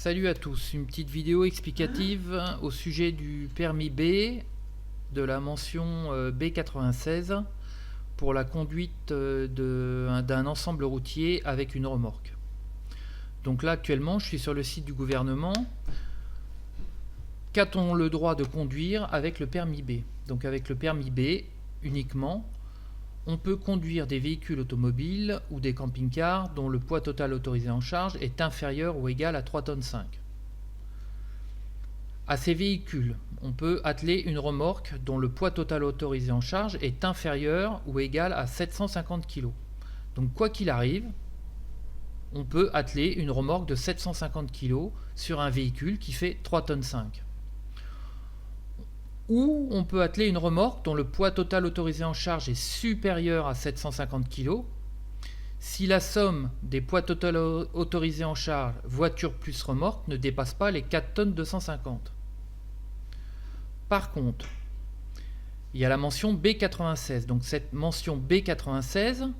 Salut à tous, une petite vidéo explicative au sujet du permis B de la mention B96 pour la conduite d'un ensemble routier avec une remorque. Donc là actuellement je suis sur le site du gouvernement. Qu'a-t-on le droit de conduire avec le permis B? Donc avec le permis B uniquement, on peut conduire des véhicules automobiles ou des camping-cars dont le poids total autorisé en charge est inférieur ou égal à 3,5 tonnes. À ces véhicules, on peut atteler une remorque dont le poids total autorisé en charge est inférieur ou égal à 750 kg. Donc quoi qu'il arrive, on peut atteler une remorque de 750 kg sur un véhicule qui fait 3,5 tonnes. Ou on peut atteler une remorque dont le poids total autorisé en charge est supérieur à 750 kg si la somme des poids total autorisés en charge voiture plus remorque ne dépasse pas les 4 tonnes 250. Par contre, il y a la mention B96. Donc cette mention B96,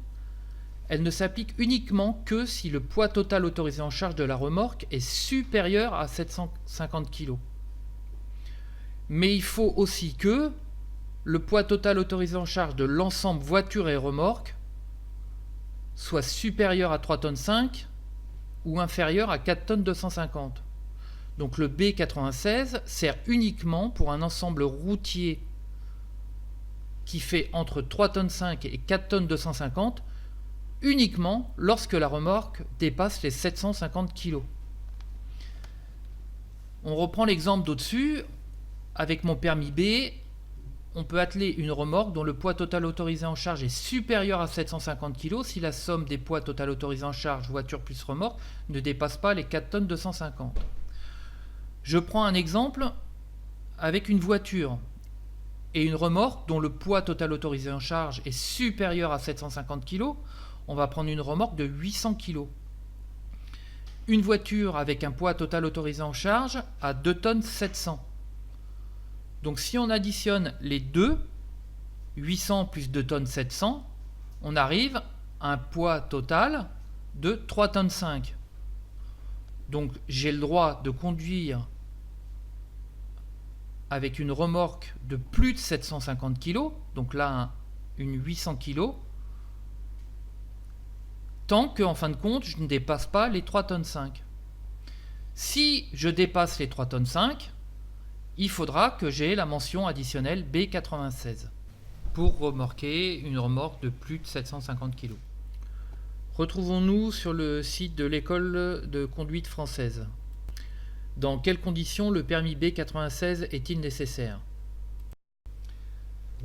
elle ne s'applique uniquement que si le poids total autorisé en charge de la remorque est supérieur à 750 kg. Mais il faut aussi que le poids total autorisé en charge de l'ensemble voiture et remorque soit supérieur à 3,5 tonnes ou inférieur à 4 tonnes 250. Donc le B96 sert uniquement pour un ensemble routier qui fait entre 3,5 tonnes et 4 tonnes 250 uniquement lorsque la remorque dépasse les 750 kg. On reprend l'exemple d'au-dessus. Avec mon permis B, on peut atteler une remorque dont le poids total autorisé en charge est supérieur à 750 kg si la somme des poids total autorisés en charge voiture plus remorque ne dépasse pas les 4 tonnes 250. Je prends un exemple avec une voiture et une remorque dont le poids total autorisé en charge est supérieur à 750 kg. On va prendre une remorque de 800 kg. Une voiture avec un poids total autorisé en charge à 2 tonnes 700. Donc si on additionne les deux, 800 plus 2 tonnes 700, on arrive à un poids total de 3 tonnes 5. Donc j'ai le droit de conduire avec une remorque de plus de 750 kg, donc là une 800 kg, tant qu'en fin de compte je ne dépasse pas les 3 tonnes 5. Si je dépasse les 3 tonnes 5, il faudra que j'ai la mention additionnelle B96 pour remorquer une remorque de plus de 750 kg. Retrouvons-nous sur le site de l'école de conduite française. Dans quelles conditions le permis B96 est-il nécessaire?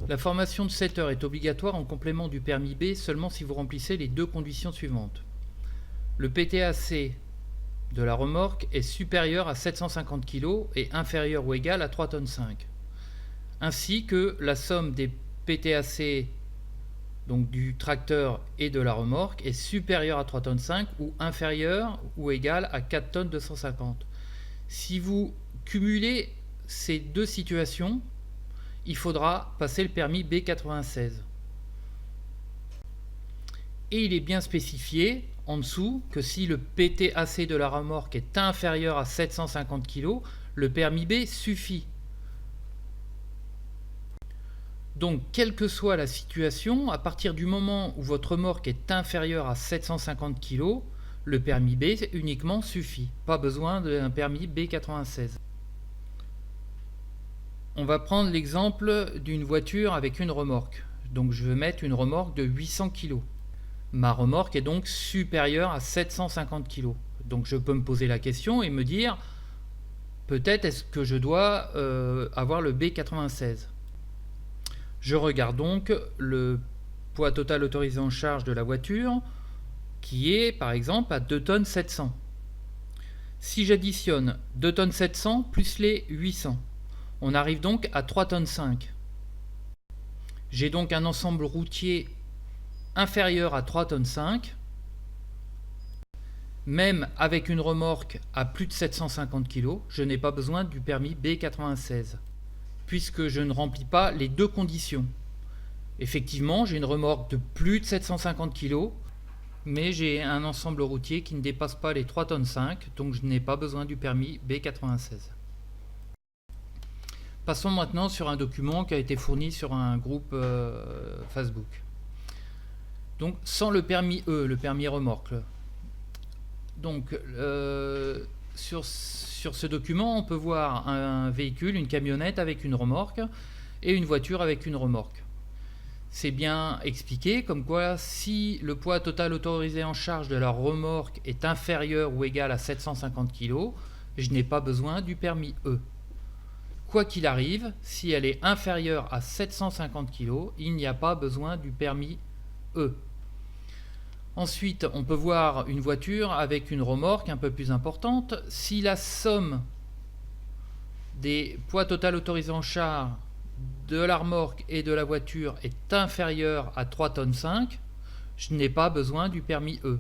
La formation de 7 heures est obligatoire en complément du permis B seulement si vous remplissez les deux conditions suivantes. Le PTAC de la remorque est supérieur à 750 kg et inférieur ou égal à 3,5 tonnes. Ainsi que la somme des PTAC donc du tracteur et de la remorque est supérieure à 3,5 tonnes ou inférieure ou égal à 4 tonnes 250. Si vous cumulez ces deux situations, il faudra passer le permis B96. Et il est bien spécifié en dessous que si le PTAC de la remorque est inférieur à 750 kg, le permis B suffit. Donc, quelle que soit la situation, à partir du moment où votre remorque est inférieure à 750 kg, le permis B uniquement suffit. Pas besoin d'un permis B96. On va prendre l'exemple d'une voiture avec une remorque. Donc, je vais mettre une remorque de 800 kg. Ma remorque est donc supérieure à 750 kg. Donc je peux me poser la question et me dire, peut-être est-ce que je dois avoir le B96. Je regarde donc le poids total autorisé en charge de la voiture, qui est par exemple à 2 tonnes 700. Si j'additionne 2 tonnes 700 plus les 800, on arrive donc à 3 tonnes 5. J'ai donc un ensemble routier inférieur à 3 tonnes 5, même avec une remorque à plus de 750 kg, je n'ai pas besoin du permis B96, puisque je ne remplis pas les deux conditions. Effectivement, j'ai une remorque de plus de 750 kg, mais j'ai un ensemble routier qui ne dépasse pas les 3,5 tonnes, donc je n'ai pas besoin du permis B96. Passons maintenant sur un document qui a été fourni sur un groupe Facebook. Donc sans le permis E, le permis remorque. Donc sur ce document, on peut voir un véhicule, une camionnette avec une remorque et une voiture avec une remorque. C'est bien expliqué comme quoi si le poids total autorisé en charge de la remorque est inférieur ou égal à 750 kg, je n'ai pas besoin du permis E. Quoi qu'il arrive, si elle est inférieure à 750 kg, il n'y a pas besoin du permis E. Ensuite, on peut voir une voiture avec une remorque un peu plus importante. Si la somme des poids total autorisés en charge de la remorque et de la voiture est inférieure à 3,5 tonnes, je n'ai pas besoin du permis E.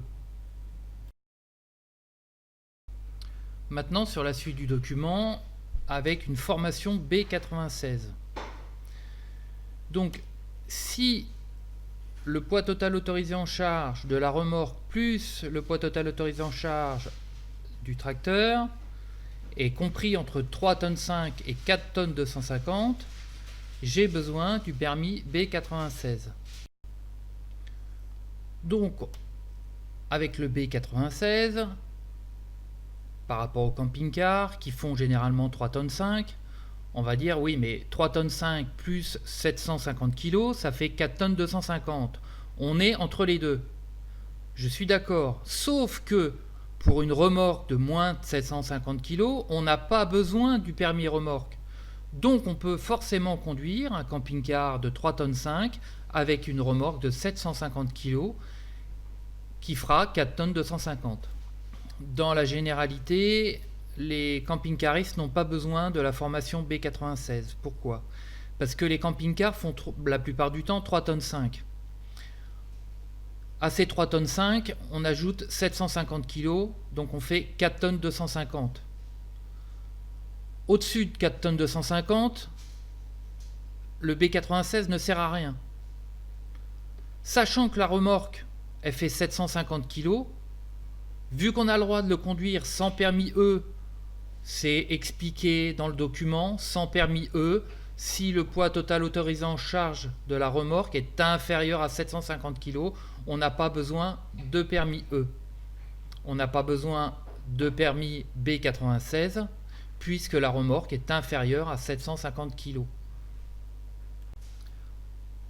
Maintenant, sur la suite du document, avec une formation B96. Donc, si le poids total autorisé en charge de la remorque plus le poids total autorisé en charge du tracteur est compris entre 3,5 tonnes et 4 tonnes 250, j'ai besoin du permis B96. Donc, avec le B96, par rapport aux camping-cars qui font généralement 3,5 tonnes, on va dire oui, mais 3,5 tonnes plus 750 kg, ça fait 4 tonnes 250. On est entre les deux. Je suis d'accord. Sauf que pour une remorque de moins de 750 kg, on n'a pas besoin du permis remorque. Donc on peut forcément conduire un camping-car de 3,5 tonnes avec une remorque de 750 kg qui fera 4 tonnes 250. Dans la généralité, les camping-caristes n'ont pas besoin de la formation B96. Pourquoi? Parce que les camping-cars font la plupart du temps 3,5 tonnes. À ces 3,5 tonnes, on ajoute 750 kg, donc on fait 4 tonnes 250. Au-dessus de 4 tonnes 250, le B96 ne sert à rien. Sachant que la remorque, elle fait 750 kg, vu qu'on a le droit de le conduire sans permis E, c'est expliqué dans le document, sans permis E, si le poids total autorisé en charge de la remorque est inférieur à 750 kg, on n'a pas besoin de permis E. On n'a pas besoin de permis B96, puisque la remorque est inférieure à 750 kg.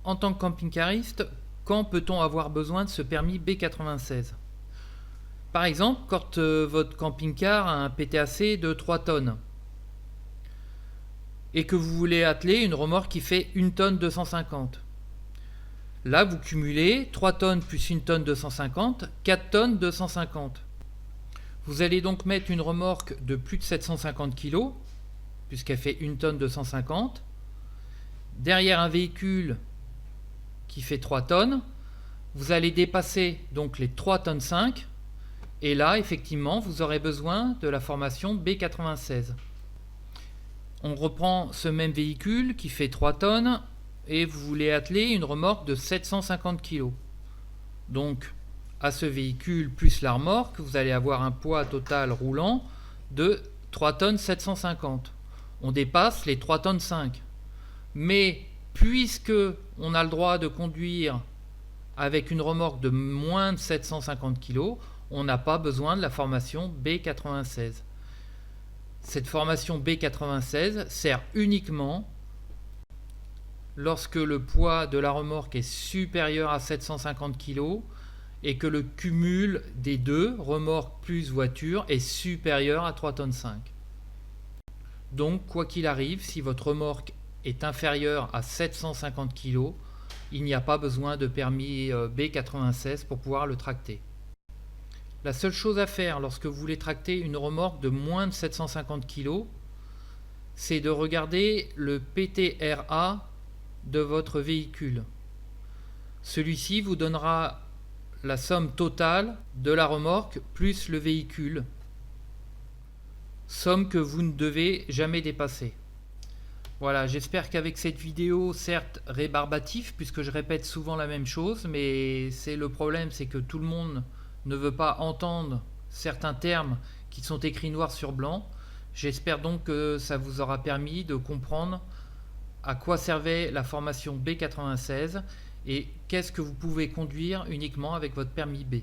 En tant que camping-cariste, quand peut-on avoir besoin de ce permis B96? Par exemple, quand votre camping-car a un PTAC de 3 tonnes et que vous voulez atteler une remorque qui fait 1 tonne 250. Là, vous cumulez 3 tonnes plus 1 tonne 250, 4 tonnes 250. Vous allez donc mettre une remorque de plus de 750 kg, puisqu'elle fait 1 tonne 250, derrière un véhicule qui fait 3 tonnes. Vous allez dépasser donc les 3 tonnes 5. Et là, effectivement, vous aurez besoin de la formation B96. On reprend ce même véhicule qui fait 3 tonnes et vous voulez atteler une remorque de 750 kg. Donc, à ce véhicule plus la remorque, vous allez avoir un poids total roulant de 3 tonnes 750. On dépasse les 3 tonnes 5. Mais puisque on a le droit de conduire avec une remorque de moins de 750 kg, on n'a pas besoin de la formation B96. Cette formation B96 sert uniquement lorsque le poids de la remorque est supérieur à 750 kg et que le cumul des deux, remorque plus voiture, est supérieur à 3 tonnes 5. Donc, quoi qu'il arrive, si votre remorque est inférieure à 750 kg, il n'y a pas besoin de permis B96 pour pouvoir le tracter. La seule chose à faire lorsque vous voulez tracter une remorque de moins de 750 kg, c'est de regarder le PTRA de votre véhicule. Celui-ci vous donnera la somme totale de la remorque plus le véhicule, somme que vous ne devez jamais dépasser. Voilà, j'espère qu'avec cette vidéo, certes rébarbatif, puisque je répète souvent la même chose, mais c'est le problème, c'est que tout le monde ne veut pas entendre certains termes qui sont écrits noir sur blanc. J'espère donc que ça vous aura permis de comprendre à quoi servait la formation B96 et qu'est-ce que vous pouvez conduire uniquement avec votre permis B.